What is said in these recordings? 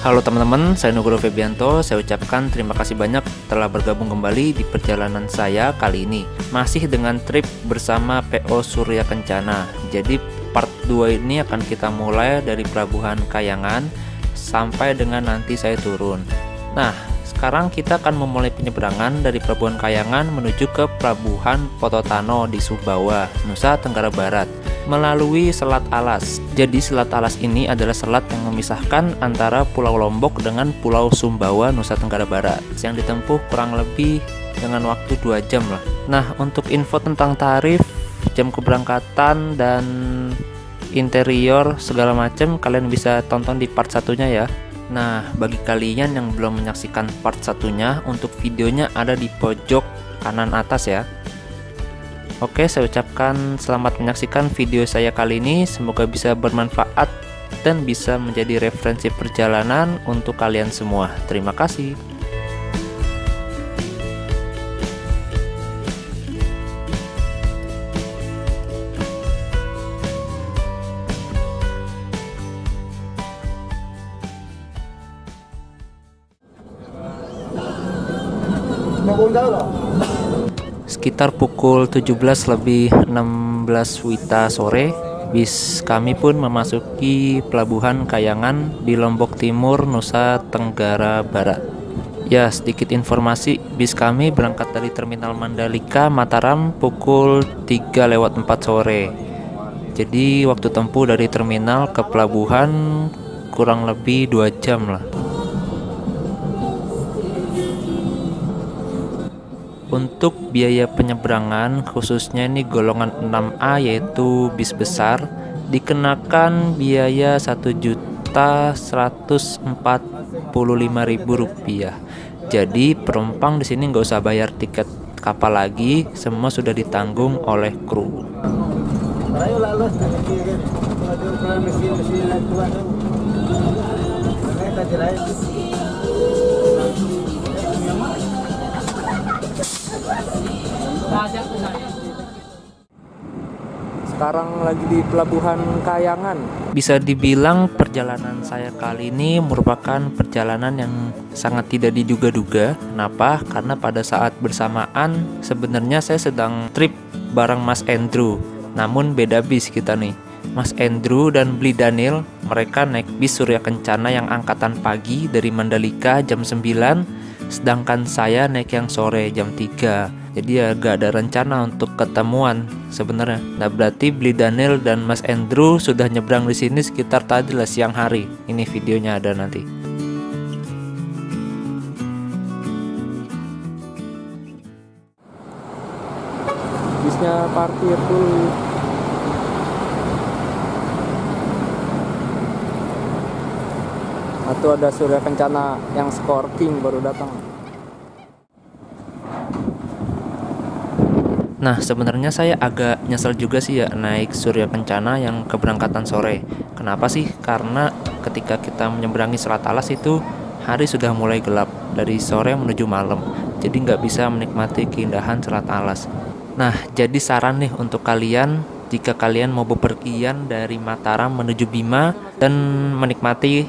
Halo teman-teman, saya Nugroho Febianto. Saya ucapkan terima kasih banyak telah bergabung kembali di perjalanan saya kali ini. Masih dengan trip bersama PO Surya Kencana. Jadi part 2 ini akan kita mulai dari Pelabuhan Kayangan sampai dengan nanti saya turun. Nah, sekarang kita akan memulai penyeberangan dari Pelabuhan Kayangan menuju ke Pelabuhan Pototano di Sumbawa, Nusa Tenggara Barat, melalui Selat Alas. Jadi Selat Alas ini adalah selat yang memisahkan antara Pulau Lombok dengan Pulau Sumbawa, Nusa Tenggara Barat, yang ditempuh kurang lebih dengan waktu 2 jam lah. Nah, untuk info tentang tarif, jam keberangkatan, dan interior segala macam kalian bisa tonton di part satunya ya. Nah, bagi kalian yang belum menyaksikan part satunya, untuk videonya ada di pojok kanan atas ya. Oke, saya ucapkan selamat menyaksikan video saya kali ini. Semoga bisa bermanfaat dan bisa menjadi referensi perjalanan untuk kalian semua. Terima kasih. Sekitar pukul 17:16 WITA sore, bis kami pun memasuki Pelabuhan Kayangan di Lombok Timur, Nusa Tenggara Barat. Ya, sedikit informasi, bis kami berangkat dari Terminal Mandalika, Mataram pukul 3:04 sore. Jadi waktu tempuh dari terminal ke pelabuhan kurang lebih 2 jam lah. Untuk biaya penyeberangan khususnya ini golongan 6A yaitu bis besar dikenakan biaya Rp1.145.000. Jadi penumpang di sini nggak usah bayar tiket kapal lagi, semua sudah ditanggung oleh kru. Sekarang lagi di Pelabuhan Kayangan. Bisa dibilang perjalanan saya kali ini merupakan perjalanan yang sangat tidak diduga-duga. Kenapa? Karena pada saat bersamaan sebenarnya saya sedang trip bareng Mas Andrew. Namun beda bis kita nih. Mas Andrew dan Bli Daniel, mereka naik bis Surya Kencana yang angkatan pagi dari Mandalika jam 9, sedangkan saya naik yang sore jam 3. Jadi ya gak ada rencana untuk ketemuan sebenarnya. Nah, berarti Bli Daniel dan Mas Andrew sudah nyebrang di sini sekitar tadi lah siang hari. Ini videonya ada nanti. Bisnya parkir dulu. Atau ada Surya Kencana yang Scorking baru datang. Nah, sebenarnya saya agak nyesel juga sih ya naik Surya Kencana yang keberangkatan sore. Kenapa sih? Karena ketika kita menyeberangi Selat Alas itu hari sudah mulai gelap dari sore menuju malam. Jadi nggak bisa menikmati keindahan Selat Alas. Nah, jadi saran nih untuk kalian, jika kalian mau bepergian dari Mataram menuju Bima dan menikmati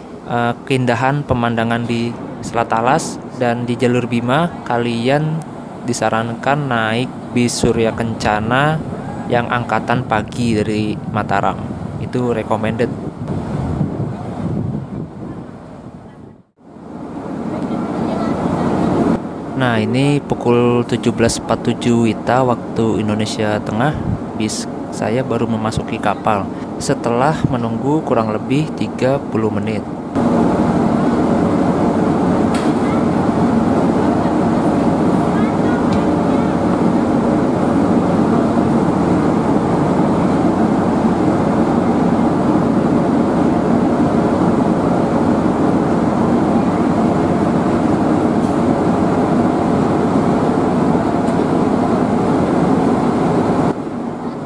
keindahan pemandangan di Selat Alas dan di jalur Bima, kalian disarankan naik bis Surya Kencana yang angkatan pagi dari Mataram. Itu recommended. Nah, ini pukul 17:47 WITA waktu Indonesia Tengah. Bis saya baru memasuki kapal setelah menunggu kurang lebih 30 menit.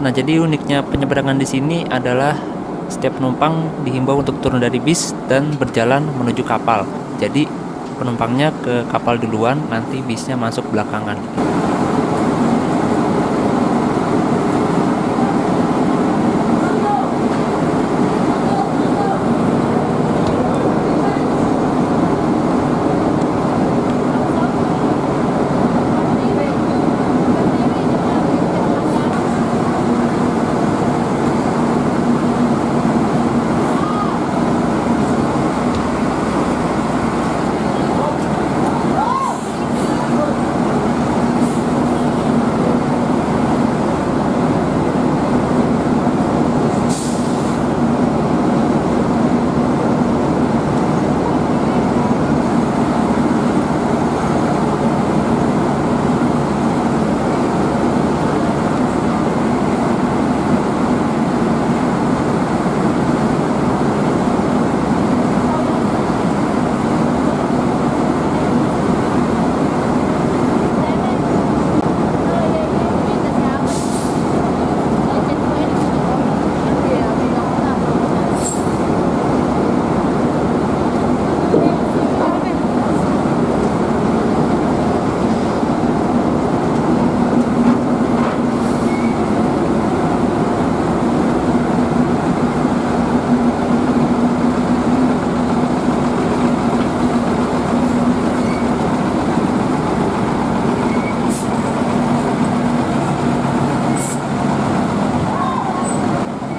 Nah, jadi uniknya penyeberangan di sini adalah setiap penumpang dihimbau untuk turun dari bis dan berjalan menuju kapal. Jadi penumpangnya ke kapal duluan, nanti bisnya masuk belakangan.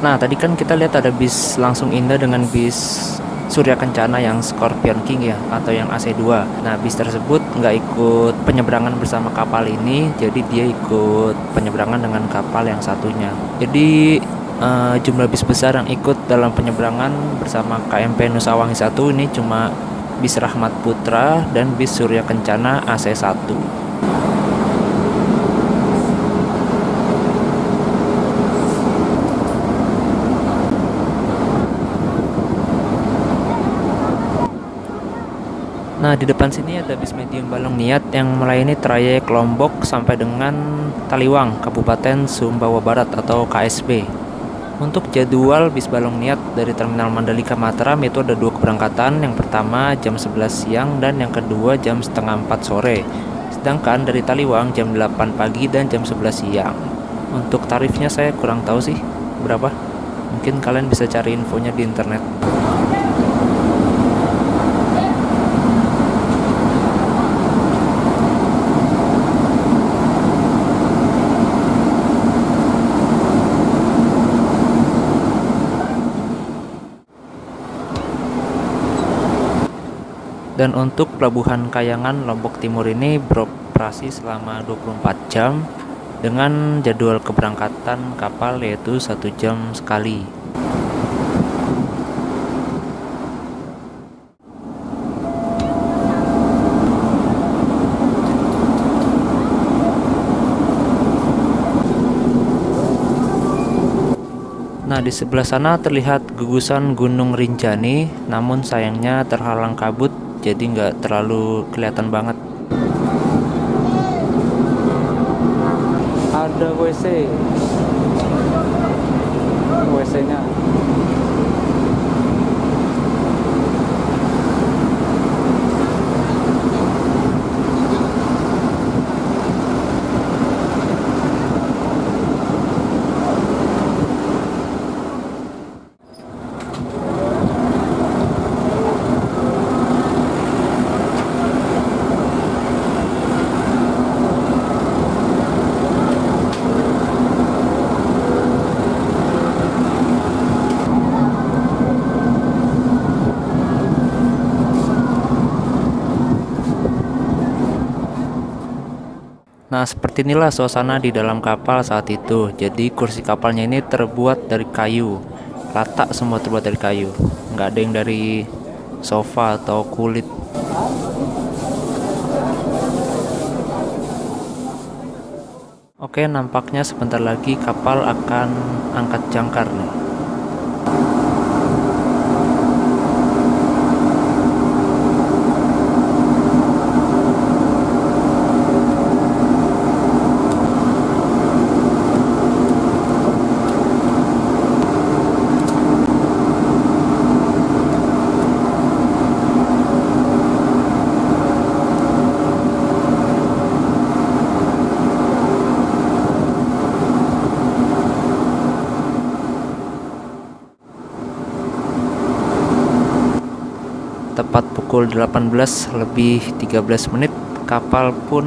Nah, tadi kan kita lihat ada bis langsung indah dengan bis Surya Kencana yang Scorpion King ya, atau yang AC2. Nah, bis tersebut nggak ikut penyeberangan bersama kapal ini, jadi dia ikut penyeberangan dengan kapal yang satunya. Jadi jumlah bis besar yang ikut dalam penyeberangan bersama KMP Nusawangi 1 ini cuma bis Rahmat Putra dan bis Surya Kencana AC1. Nah, di depan sini ada bis medium Balong Niat yang melayani trayek Lombok sampai dengan Taliwang, Kabupaten Sumbawa Barat atau KSB. Untuk jadwal bis Balong Niat dari Terminal Mandalika Mataram itu ada 2 keberangkatan. Yang pertama jam 11 siang dan yang kedua jam setengah 4 sore. Sedangkan dari Taliwang jam 8 pagi dan jam 11 siang. Untuk tarifnya saya kurang tahu sih berapa. Mungkin kalian bisa cari infonya di internet. Dan untuk Pelabuhan Kayangan Lombok Timur ini beroperasi selama 24 jam dengan jadwal keberangkatan kapal yaitu 1 jam sekali. Nah, di sebelah sana terlihat gugusan Gunung Rinjani, namun sayangnya terhalang kabut, jadi nggak terlalu kelihatan banget. Ada WC-nya. Nah, seperti inilah suasana di dalam kapal saat itu. Jadi kursi kapalnya ini terbuat dari kayu, rata semua terbuat dari kayu, nggak ada yang dari sofa atau kulit. Oke, nampaknya sebentar lagi kapal akan angkat jangkar nih. Tepat pukul 18:13 kapal pun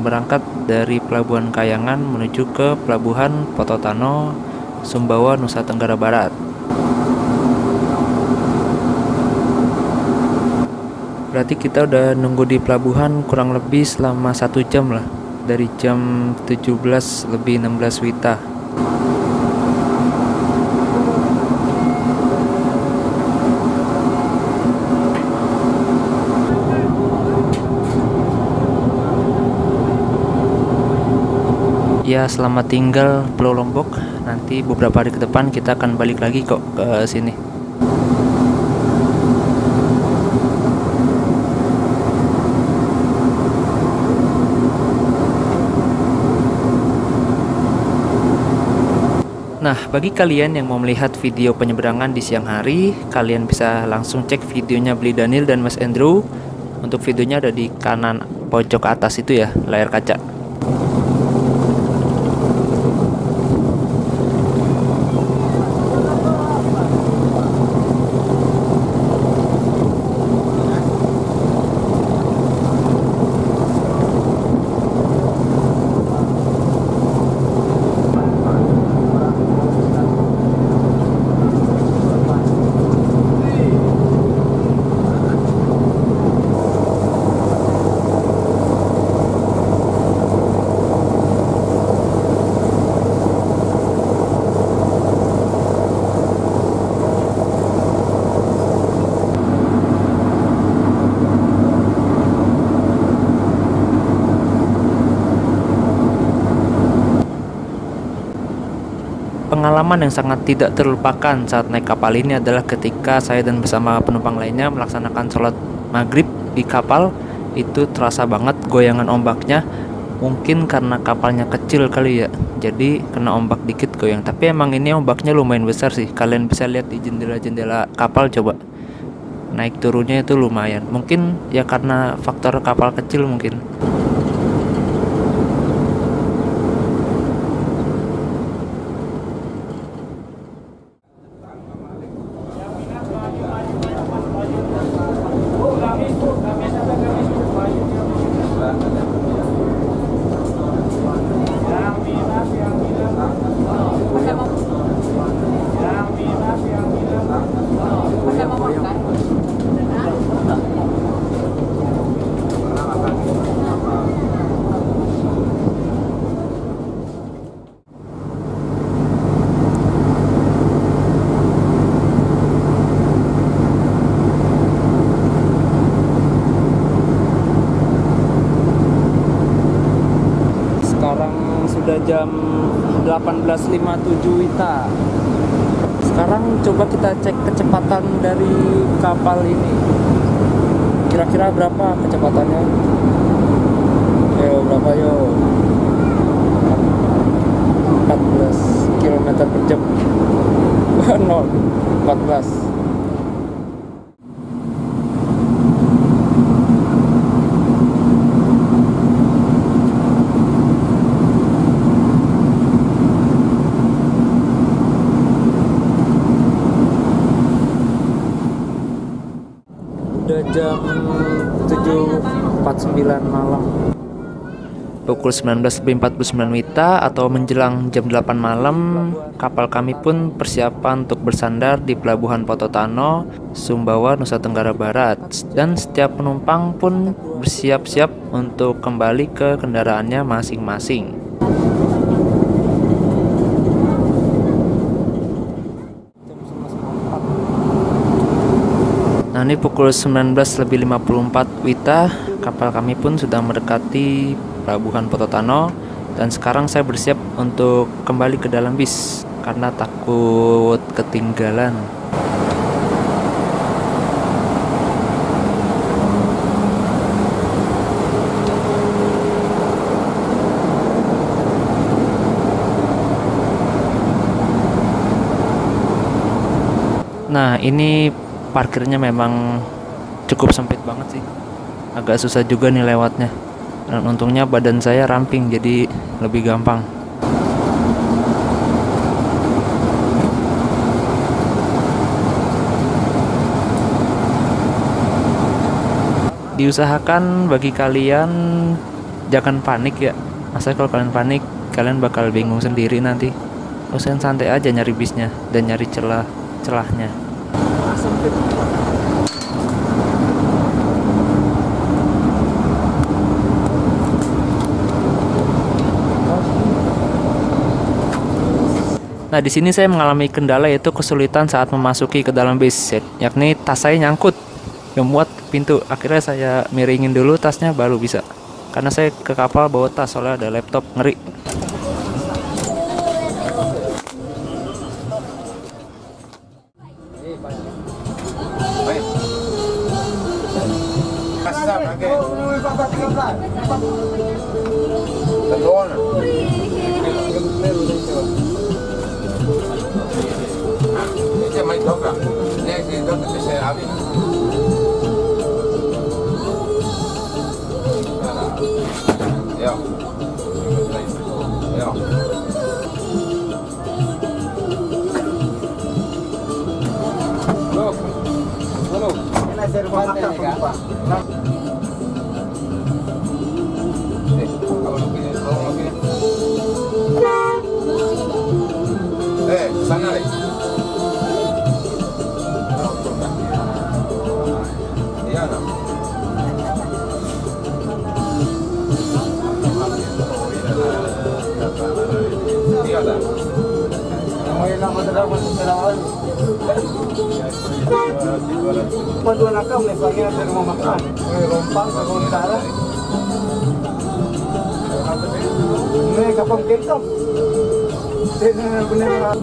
berangkat dari Pelabuhan Kayangan menuju ke Pelabuhan Pototano, Sumbawa, Nusa Tenggara Barat. Berarti kita udah nunggu di pelabuhan kurang lebih selama 1 jam lah, dari jam 17:16 WITA. Ya, selamat tinggal Pulau Lombok. Nanti beberapa hari ke depan kita akan balik lagi kok ke sini. Nah, bagi kalian yang mau melihat video penyeberangan di siang hari, kalian bisa langsung cek videonya Beli Daniel dan Mas Andrew. Untuk videonya ada di kanan pojok atas itu ya, layar kaca. Pengalaman yang sangat tidak terlupakan saat naik kapal ini adalah ketika saya dan bersama penumpang lainnya melaksanakan sholat maghrib di kapal. Itu terasa banget goyangan ombaknya. Mungkin karena kapalnya kecil kali ya, jadi kena ombak dikit goyang. Tapi emang ini ombaknya lumayan besar sih. Kalian bisa lihat di jendela-jendela kapal, coba. Naik turunnya itu lumayan. Mungkin ya karena faktor kapal kecil mungkin. Sudah jam 18.57 WITA. Sekarang coba kita cek kecepatan dari kapal ini. Kira-kira berapa kecepatannya? Yo, berapa yo? 14 km per jam. 14. Udah jam 7.49 malam. Pukul 19.49 WITA atau menjelang jam 8 malam, kapal kami pun persiapan untuk bersandar di Pelabuhan Pototano, Sumbawa, Nusa Tenggara Barat. Dan setiap penumpang pun bersiap-siap untuk kembali ke kendaraannya masing-masing. Nah, ini pukul 19.54 WITA, kapal kami pun sudah mendekati Pelabuhan Pototano, dan sekarang saya bersiap untuk kembali ke dalam bis karena takut ketinggalan. Nah, ini parkirnya memang cukup sempit banget sih, agak susah juga nih lewatnya. Dan untungnya badan saya ramping, jadi lebih gampang. Diusahakan bagi kalian jangan panik ya. Masa kalau kalian panik, kalian bakal bingung sendiri nanti. Usahain santai aja nyari bisnya dan nyari celahnya. Nah, di sini saya mengalami kendala, yaitu kesulitan saat memasuki ke dalam bis, yakni tas saya nyangkut, gak muat pintu. Akhirnya saya miringin dulu tasnya baru bisa. Karena saya ke kapal bawa tas, soalnya ada laptop, ngeri. Sana deh. Iya, Paduan akam nih bagian dari rumah makan. Rompang ke utara. Ini kapal kentong. Bener-bener.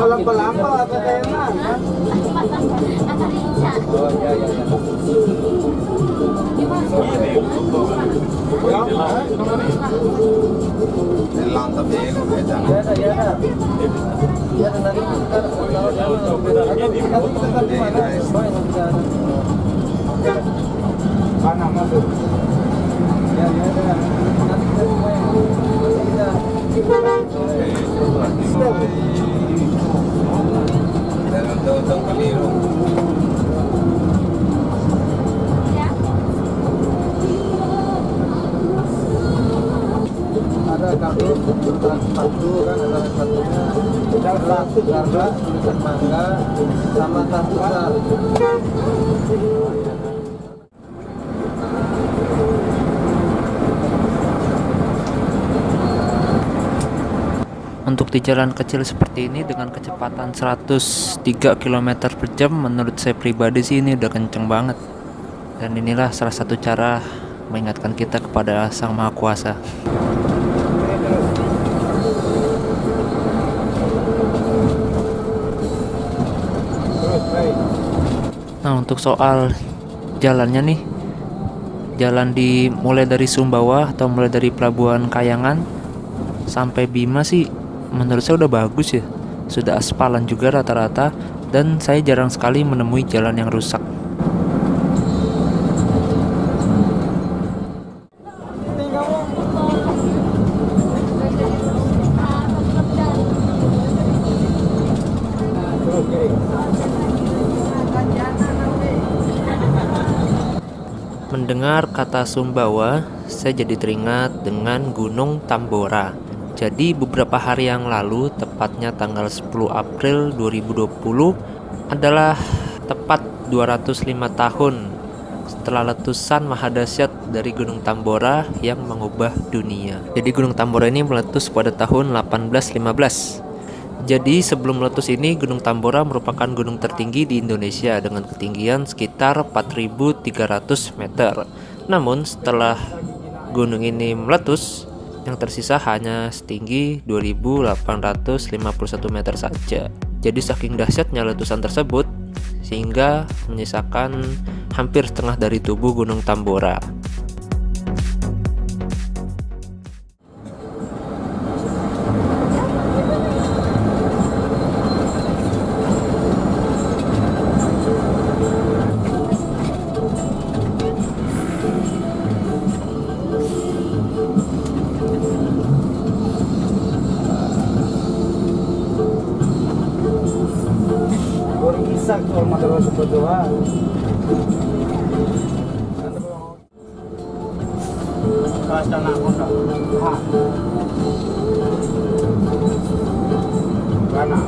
Lampa-lampa atau tema? Oh iya iya. Lantai ya ada. Ya nanti mana masuk? Ya ada. Untung keliru. Ada kartu sepatu kan, ada sepatunya. Satu harga tulisan mangga sama tas besar. Untuk di jalan kecil seperti ini dengan kecepatan 103 km per jam, menurut saya pribadi sih ini udah kenceng banget. Dan inilah salah satu cara mengingatkan kita kepada Sang Maha Kuasa. Nah, untuk soal jalannya nih, jalan mulai dari Sumbawa atau mulai dari Pelabuhan Kayangan sampai Bima sih menurut saya udah bagus ya, sudah aspalan juga rata-rata, dan saya jarang sekali menemui jalan yang rusak. Mendengar kata Sumbawa, saya jadi teringat dengan Gunung Tambora. Jadi beberapa hari yang lalu, tepatnya tanggal 10 April 2020, adalah tepat 205 tahun setelah letusan mahadahsyat dari Gunung Tambora yang mengubah dunia. Jadi Gunung Tambora ini meletus pada tahun 1815. Jadi sebelum meletus ini, Gunung Tambora merupakan gunung tertinggi di Indonesia dengan ketinggian sekitar 4.300 meter. Namun setelah gunung ini meletus, yang tersisa hanya setinggi 2.851 meter saja. Jadi saking dahsyatnya letusan tersebut, sehingga menyisakan hampir setengah dari tubuh Gunung Tambora. Kalau makan super doa. Kasta na ako na. Ha. Kana.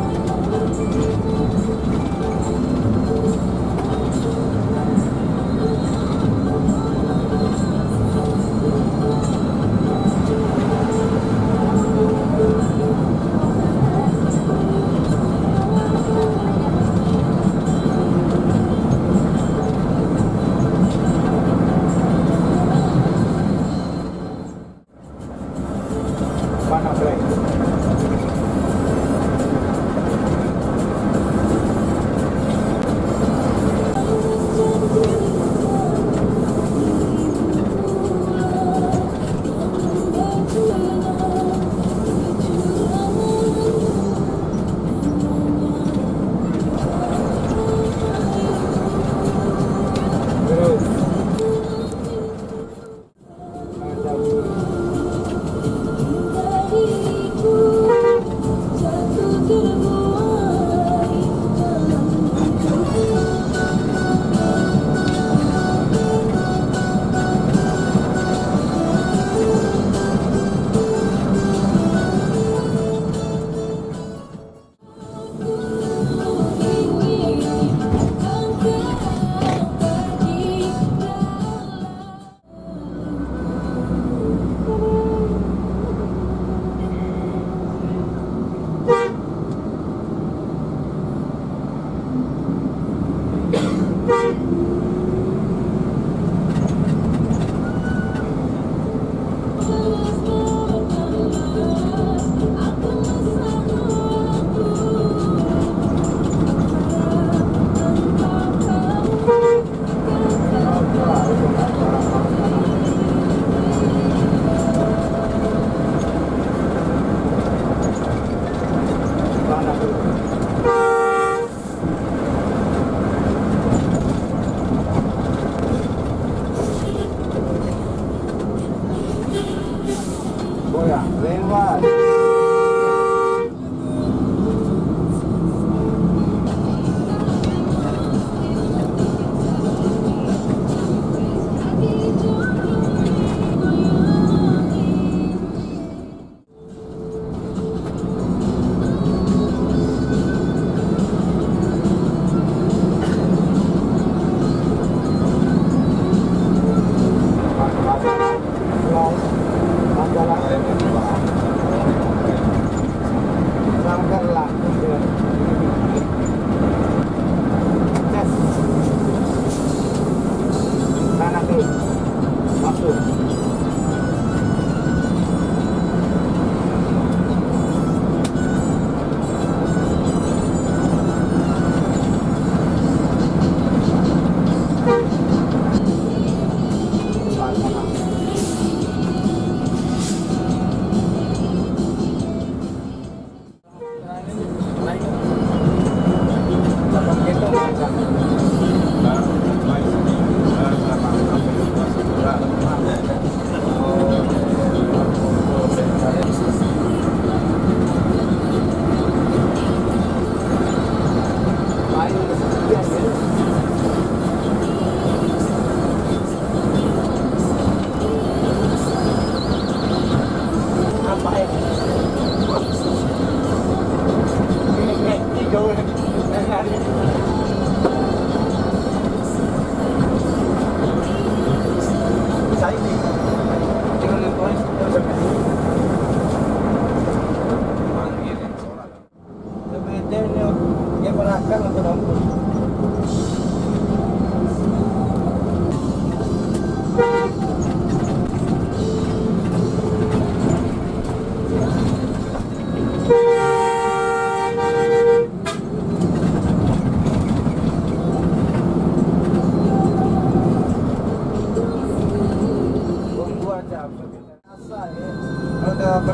keluar.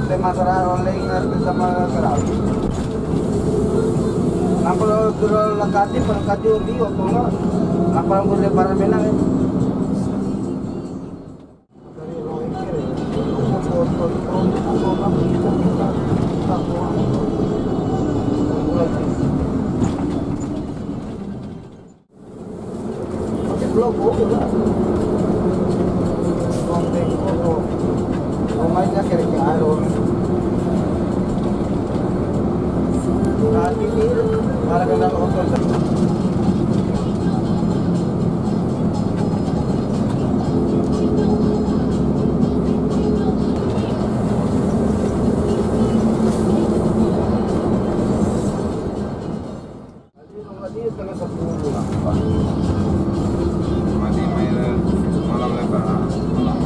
Ada masalah rolling bersama kerap. Nampak kalau lekati perlekati uli waktu nggak, nampak boleh para menang. Dari rolling kiri, pakai blok juga. Rolling foto. Mainnya kira-kira nanti ini malah kena kontrol. Tadi tengah 10 mati malam lebar malam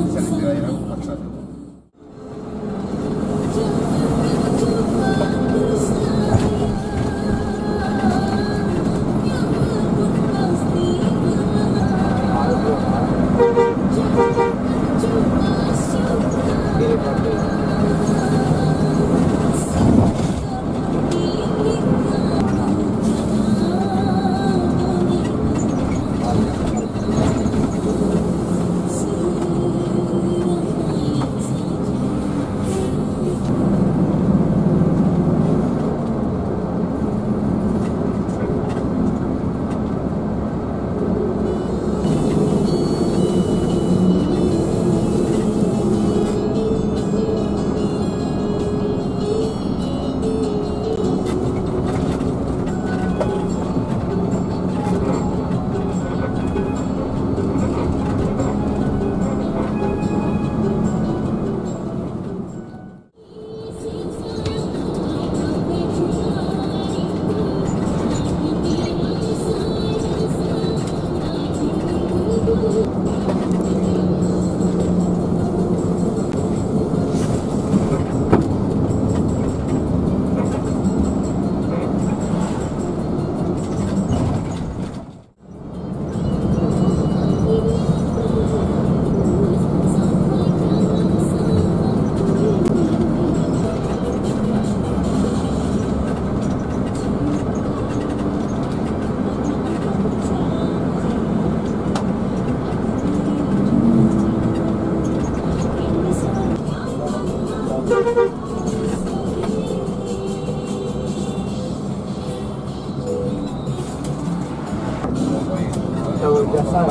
bisa dikira paksa dulu. Kalau jasa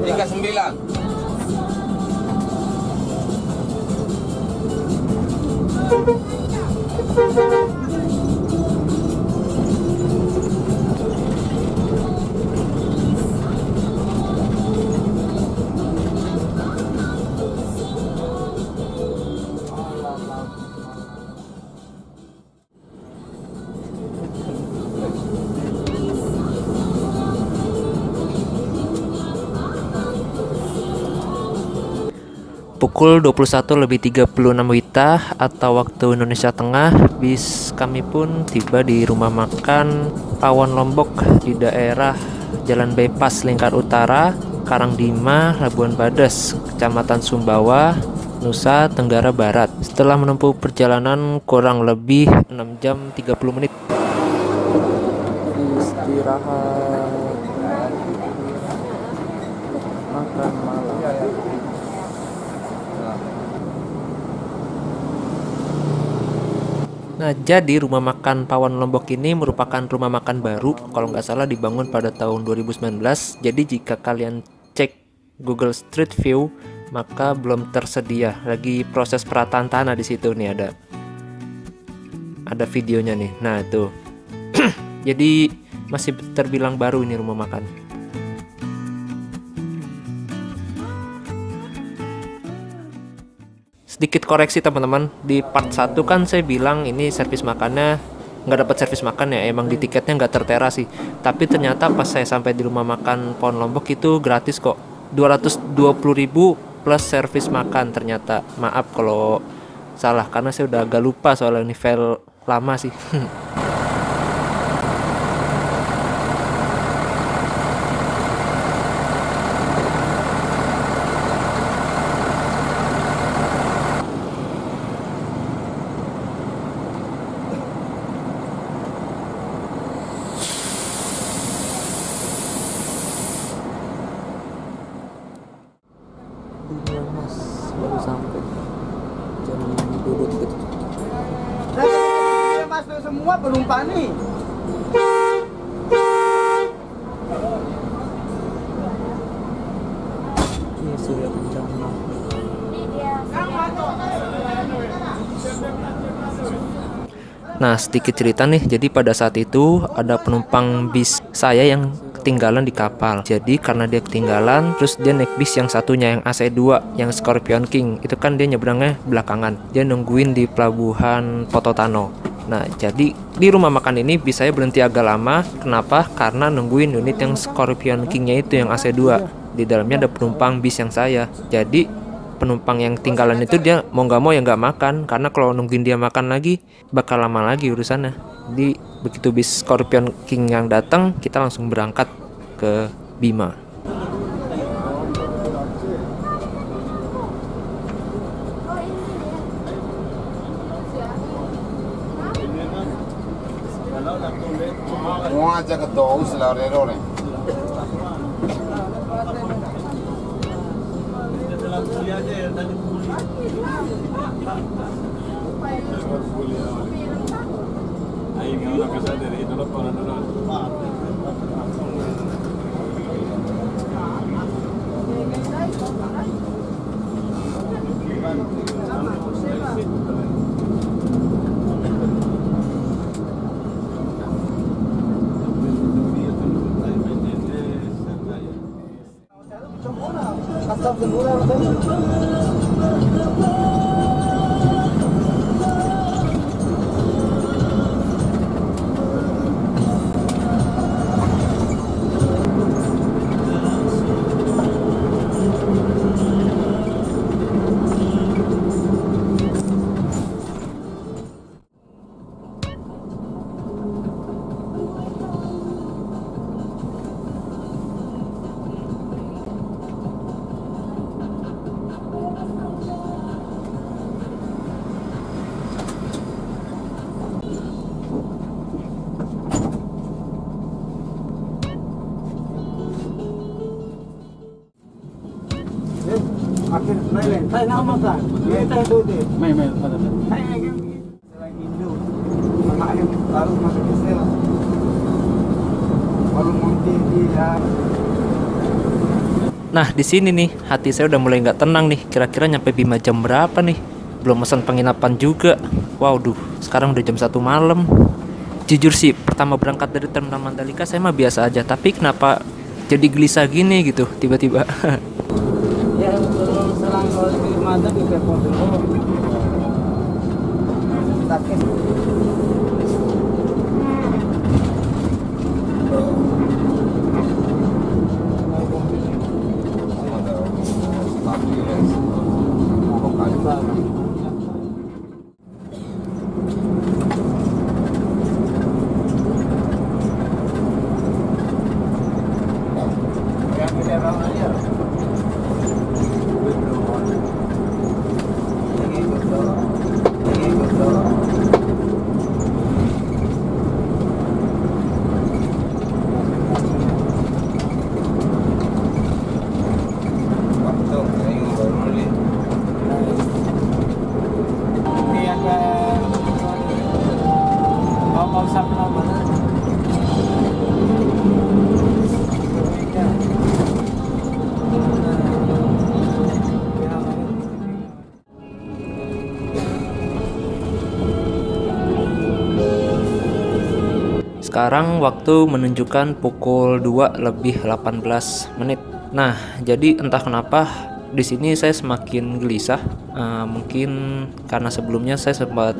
tiga 9. Pukul 21.36 WITA atau waktu Indonesia Tengah, bis kami pun tiba di rumah makan Pawon Lombok di daerah Jalan Bypass Lingkar Utara, Karangdima, Labuan Badas, Kecamatan Sumbawa, Nusa Tenggara Barat. Setelah menempuh perjalanan kurang lebih 6 jam 30 menit. Istirahat, makan malam. Nah, jadi rumah makan Pawon Lombok ini merupakan rumah makan baru, kalau nggak salah dibangun pada tahun 2019. Jadi jika kalian cek Google Street View, maka belum tersedia. Lagi proses perataan tanah di situ nih, ada videonya nih. Nah tuh, jadi masih terbilang baru ini rumah makan. Sedikit koreksi teman-teman, di part 1 kan saya bilang ini servis makannya nggak dapat servis makan ya, emang di tiketnya nggak tertera sih. Tapi ternyata pas saya sampai di rumah makan Pawon Lombok itu gratis kok, 220.000 plus servis makan ternyata. Maaf kalau salah karena saya udah agak lupa soal ini file lama sih. Baru sampai jam 22.30. Masuk semua penumpang nih. Ini Surya Kencana. Nah, sedikit cerita nih. Jadi pada saat itu ada penumpang bis saya yang ketinggalan di kapal. Jadi karena dia ketinggalan, terus dia naik bis yang satunya yang AC2 yang Scorpion King. Itu kan dia nyebrangnya belakangan. Dia nungguin di pelabuhan Pototano. Nah, jadi di rumah makan ini bis saya berhenti agak lama. Kenapa? Karena nungguin unit yang Scorpion King-nya itu yang AC2. Di dalamnya ada penumpang bis yang saya. Jadi penumpang yang tinggalan itu dia mau nggak mau ya nggak makan, karena kalau nungguin dia makan lagi bakal lama lagi urusannya. Jadi begitu bis Scorpion King yang datang, kita langsung berangkat ke Bima. Mau aja ke Tous lah error. Nah, di sini nih hati saya udah mulai nggak tenang nih. Kira-kira nyampe Bima jam berapa nih? Belum pesan penginapan juga. Wow, sekarang udah jam 1 malam. Jujur sih, pertama berangkat dari Terminal Mandalika saya mah biasa aja, tapi kenapa jadi gelisah gini gitu tiba-tiba. Ya, selang kalau di Manda di Depok dulu. Tapi Sekarang waktu menunjukkan pukul 2 lebih 18 menit. Nah, jadi entah kenapa di sini saya semakin gelisah. Mungkin karena sebelumnya saya sempat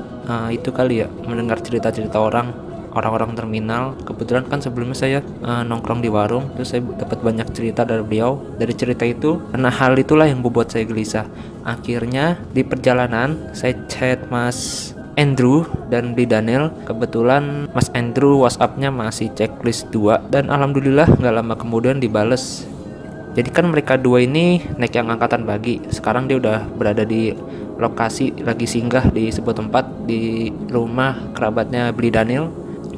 itu kali ya, mendengar cerita-cerita orang-orang terminal. Kebetulan kan sebelumnya saya nongkrong di warung, terus saya dapat banyak cerita dari beliau. Dari cerita itu, karena hal itulah yang membuat saya gelisah. Akhirnya di perjalanan saya chat Mas Andrew dan di Daniel. Kebetulan Mas Andrew WhatsApp-nya masih checklist 2, dan alhamdulillah nggak lama kemudian dibales. Jadi kan mereka dua ini naik yang angkatan pagi. Sekarang dia udah berada di lokasi, lagi singgah di sebuah tempat di rumah kerabatnya Beli Daniel.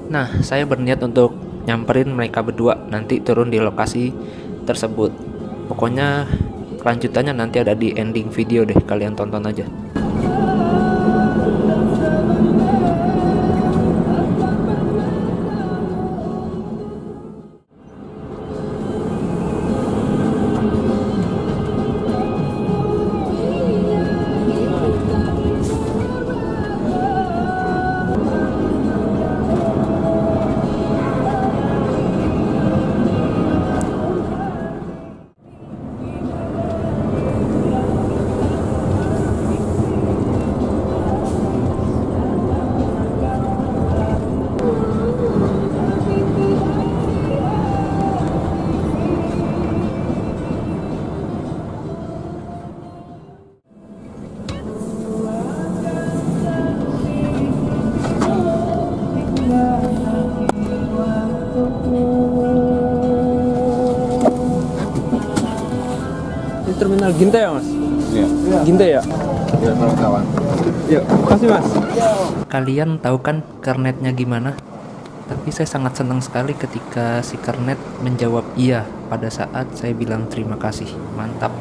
Nah, saya berniat untuk nyamperin mereka berdua, nanti turun di lokasi tersebut. Pokoknya kelanjutannya nanti ada di ending video deh, kalian tonton aja. terminal Ginta ya Mas? Iya. Ginta ya? Ya kawan-kawan. Yuk, makasih Mas. Kalian tahu kan Kernetnya gimana? Tapi saya sangat senang sekali ketika si Kernet menjawab iya pada saat saya bilang terima kasih. Mantap.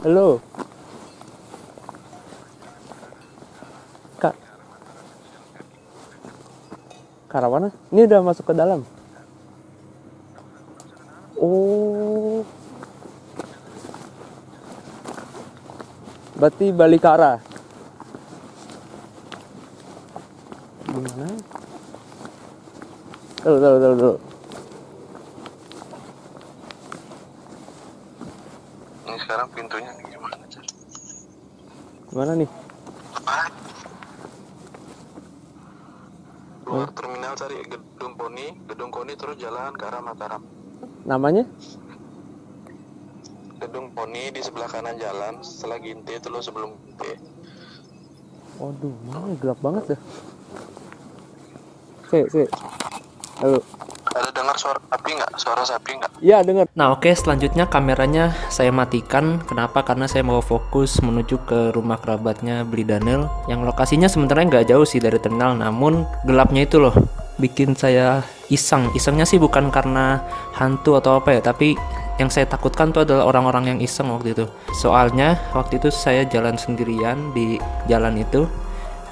Halo. Kak. Karawana? Ini udah masuk ke dalam. Oh. Berarti balik ke arah. Gimana? Tuh. Ini sekarang pintunya gimana? Gimana nih? Keluar terminal cari Gedung Koni terus jalan ke arah Mataram. Namanya? Gedung Koni di sebelah kanan jalan, setelah Ginti itu lo sebelum Ginti. Waduh, mana gelap banget ya. Sik. Halo. Ada dengar suara sapi nggak? Iya dengar. Nah oke, selanjutnya kameranya saya matikan. Kenapa? Karena saya mau fokus menuju ke rumah kerabatnya Bli Daniel, yang lokasinya sebenarnya nggak jauh sih dari terminal, namun gelapnya itu loh bikin saya iseng. Isengnya sih bukan karena hantu atau apa ya, tapi yang saya takutkan tuh adalah orang-orang yang iseng waktu itu. Soalnya waktu itu saya jalan sendirian di jalan itu,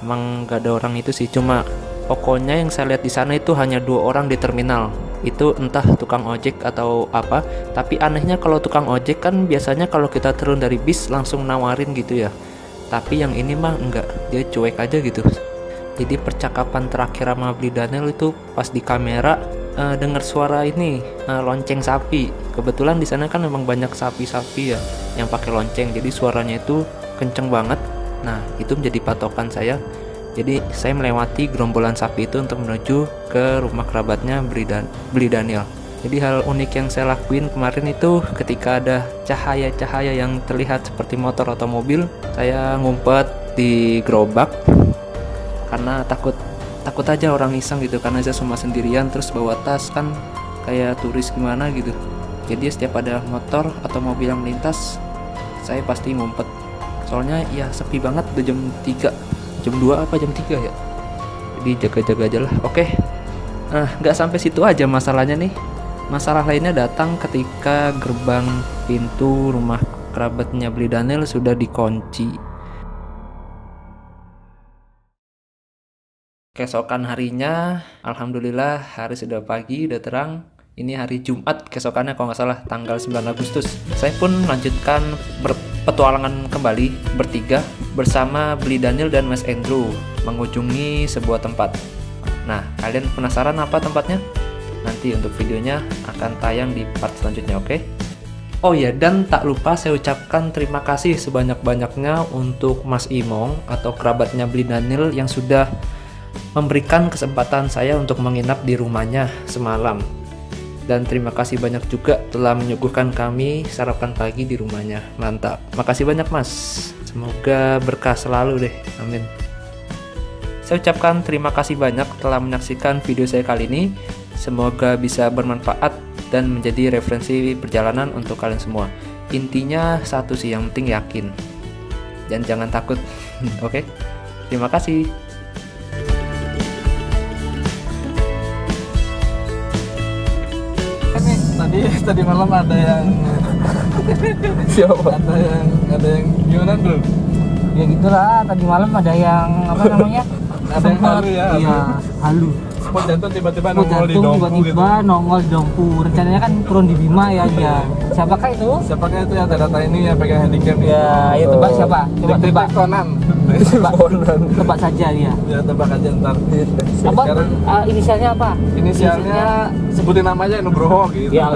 emang nggak ada orang itu sih, cuma pokoknya yang saya lihat di sana itu hanya 2 orang di terminal. Itu entah tukang ojek atau apa. Tapi anehnya kalau tukang ojek kan biasanya kalau kita turun dari bis langsung nawarin gitu ya. Tapi yang ini mah enggak, dia cuek aja gitu. Jadi percakapan terakhir sama Bli Daniel itu pas di kamera dengar suara ini lonceng sapi. Kebetulan di sana kan memang banyak sapi-sapi ya yang pakai lonceng. Jadi suaranya itu kenceng banget. Nah itu menjadi patokan saya. Jadi saya melewati gerombolan sapi itu untuk menuju ke rumah kerabatnya Bli Daniel. Jadi hal unik yang saya lakuin kemarin itu ketika ada cahaya-cahaya yang terlihat seperti motor atau mobil, saya ngumpet di gerobak karena takut aja orang iseng gitu, karena saya cuma sendirian terus bawa tas kan kayak turis gimana gitu. Jadi setiap ada motor atau mobil yang melintas, saya pasti ngumpet. Soalnya ya sepi banget, udah jam 3. Jam 2 apa jam 3 ya, jadi jaga-jaga aja lah. Oke. Nah nggak sampai situ aja masalahnya nih. Masalah lainnya datang ketika gerbang pintu rumah kerabatnya Bli Daniel sudah dikunci. Keesokan harinya, alhamdulillah hari sudah pagi, udah terang. Ini hari Jumat keesokannya kalau nggak salah, tanggal 9 Agustus. Saya pun melanjutkan petualangan kembali bertiga bersama Bli Daniel dan Mas Andrew mengunjungi sebuah tempat. Nah, kalian penasaran apa tempatnya? Nanti untuk videonya akan tayang di part selanjutnya, oke? Oh ya, dan tak lupa saya ucapkan terima kasih sebanyak-banyaknya untuk Mas Imong atau kerabatnya Bli Daniel yang sudah memberikan kesempatan saya untuk menginap di rumahnya semalam. Dan terima kasih banyak juga telah menyuguhkan kami sarapan pagi di rumahnya. Mantap. Makasih banyak Mas. Semoga berkah selalu deh. Amin. Saya ucapkan terima kasih banyak telah menyaksikan video saya kali ini. Semoga bisa bermanfaat dan menjadi referensi perjalanan untuk kalian semua. Intinya satu sih, yang penting yakin. Dan jangan takut. Oke? Terima kasih. Tadi malam ada yang Siapa? ada yang gimana bro? Ya gitulah, tadi malam ada yang apa namanya? Ada yang halu ya? Iya, halu. Spot jantung tiba-tiba Spot nongol di jantung Dompu tiba-tiba gitu. nongol di Dompu. Rencananya kan turun di Bima ya dia. Siapakah itu? Siapakah itu yang data ini yang pegang handicap nih? Ya, ayo tebak siapa? Coba tebak. Konan. Tebak saja dia. Ya tebak aja ntar. Apa? Sekarang Inisialnya apa? inisialnya sebutin namanya Nugroho gitu. Ya,